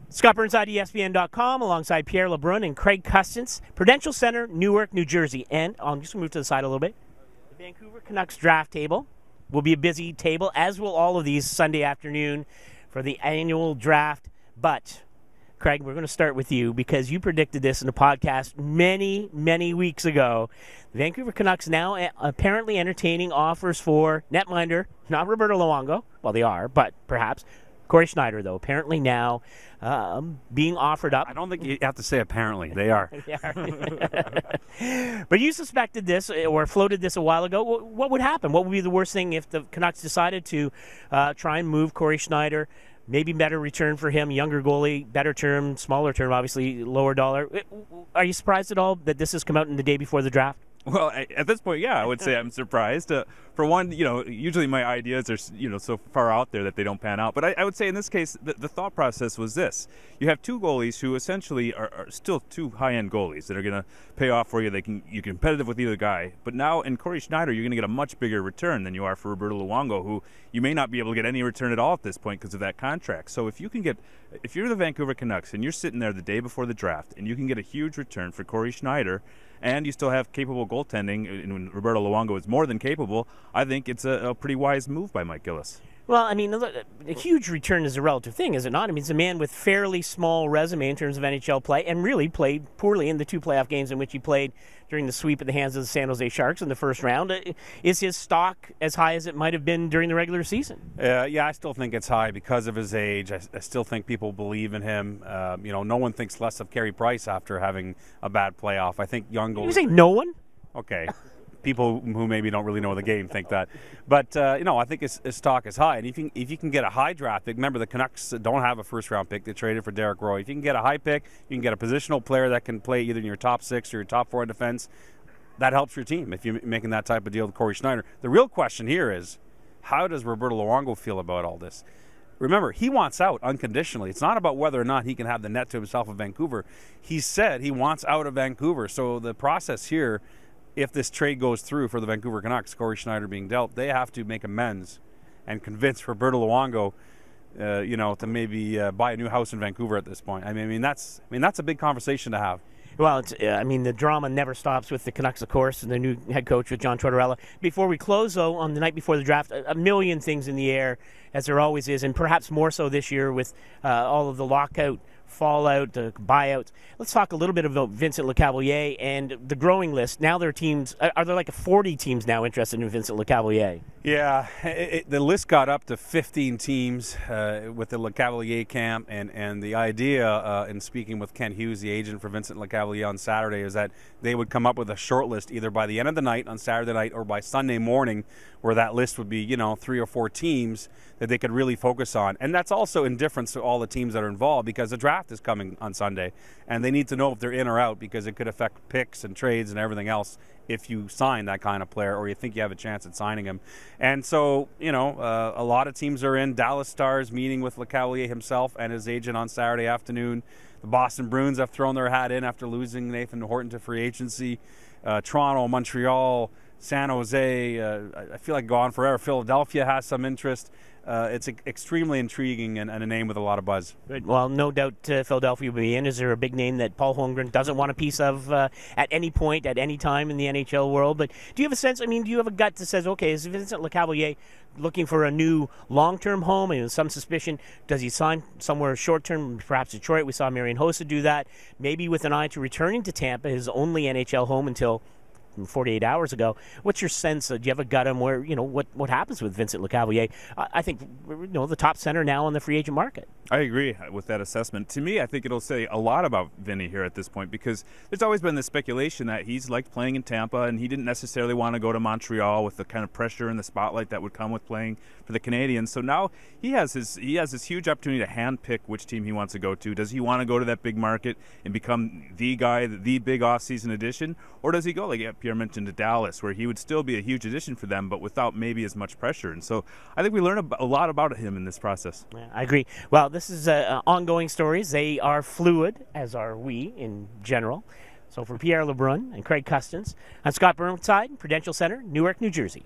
Scott Burnside, ESPN.com, alongside Pierre, LeBrun, and Craig Custance, Prudential Center, Newark, New Jersey. And I'm just going to move to the side a little bit. The Vancouver Canucks draft table will be a busy table, as will all of these Sunday afternoon for the annual draft. But, Craig, we're going to start with you because you predicted this in a podcast many, many weeks ago. The Vancouver Canucks now apparently entertaining offers for netminder, not Roberto Luongo. Well, they are, but perhaps. Corey Schneider, though, apparently now being offered up. I don't think you have to say apparently. They are. But you suspected this or floated this a while ago. What would happen? What would be the worst thing if the Canucks decided to try and move Corey Schneider? Maybe better return for him, younger goalie, better term, smaller term, obviously, lower dollar. Are you surprised at all that this has come out in the day before the draft? Well, at this point, yeah, I would say I'm surprised. For one, usually my ideas are, so far out there that they don't pan out. But I would say in this case, the thought process was this. You have two goalies who essentially are still two high-end goalies that are going to pay off for you. You're competitive with either guy. But now in Corey Schneider, you're going to get a much bigger return than you are for Roberto Luongo, who you may not be able to get any return at all at this point because of that contract. So if you're the Vancouver Canucks and you're sitting there the day before the draft and you can get a huge return for Corey Schneider, and you still have capable goaltending, and Roberto Luongo is more than capable, I think it's a pretty wise move by Mike Gillis. Well, I mean, a huge return is a relative thing, is it not? I mean, it's a man with fairly small resume in terms of NHL play and really played poorly in the two playoff games in which he played during the sweep at the hands of the San Jose Sharks in the first round. Is his stock as high as it might have been during the regular season? Yeah, I still think it's high because of his age. I still think people believe in him. No one thinks less of Carey Price after having a bad playoff. I think young goalies... You say no one? Okay. People who maybe don't really know the game think that. But, I think his stock is high. And if you can get a high draft pick, remember the Canucks don't have a first-round pick. They traded for Derek Roy. If you can get a high pick, you can get a positional player that can play either in your top six or your top four in defense. That helps your team if you're making that type of deal with Corey Schneider. The real question here is, how does Roberto Luongo feel about all this? Remember, he wants out unconditionally. It's not about whether or not he can have the net to himself in Vancouver. He said he wants out of Vancouver. So the process here, if this trade goes through for the Vancouver Canucks, Corey Schneider being dealt, they have to make amends and convince Roberto Luongo, to maybe buy a new house in Vancouver at this point. I mean that's a big conversation to have. Well, the drama never stops with the Canucks, of course, and the new head coach with John Tortorella. Before we close, though, on the night before the draft, a million things in the air, as there always is, and perhaps more so this year with all of the lockout, fallout, buyouts. Let's talk a little bit about Vincent Lecavalier and the growing list. Now there are teams, are there like 40 teams now interested in Vincent Lecavalier? Yeah, the list got up to 15 teams with the Lecavalier camp, and the idea, in speaking with Ken Hughes, the agent for Vincent Lecavalier on Saturday, is that they would come up with a short list either by the end of the night on Saturday night or by Sunday morning, where that list would be, 3 or 4 teams that they could really focus on. And that's also in difference to all the teams that are involved because the draft is coming on Sunday, and they need to know if they're in or out because it could affect picks and trades and everything else if you sign that kind of player or you think you have a chance at signing him. And so, a lot of teams are in. Dallas Stars meeting with Lecavalier himself and his agent on Saturday afternoon. The Boston Bruins have thrown their hat in after losing Nathan Horton to free agency. Toronto, Montreal, San Jose, I feel like go on forever. Philadelphia has some interest. It's extremely intriguing and a name with a lot of buzz. Good. Well, no doubt Philadelphia will be in. Is there a big name that Paul Holmgren doesn't want a piece of at any point, at any time in the NHL world? But do you have a sense, do you have a gut that says, okay, is Vincent Lecavalier looking for a new long-term home? And some suspicion, does he sign somewhere short-term, perhaps Detroit? We saw Marian Hossa do that. Maybe with an eye to returning to Tampa, his only NHL home until 48 hours ago. What's your sense? Do you have a gut on where, what happens with Vincent Lecavalier? I think, the top center now on the free agent market. I agree with that assessment. To me, I think it'll say a lot about Vinny here at this point because there's always been this speculation that he's liked playing in Tampa and he didn't necessarily want to go to Montreal with the kind of pressure and the spotlight that would come with playing for the Canadiens. So now he has this huge opportunity to handpick which team he wants to go to. Does he want to go to that big market and become the guy, the big offseason addition, or does he go, like Pierre mentioned, to Dallas, where he would still be a huge addition for them, but without maybe as much pressure? And so I think we learn a lot about him in this process. Yeah, I agree. Well, this is ongoing stories. They are fluid, as are we in general. So for Pierre, LeBrun, and Craig Custance, I'm Scott Burnside, Prudential Center, Newark, New Jersey.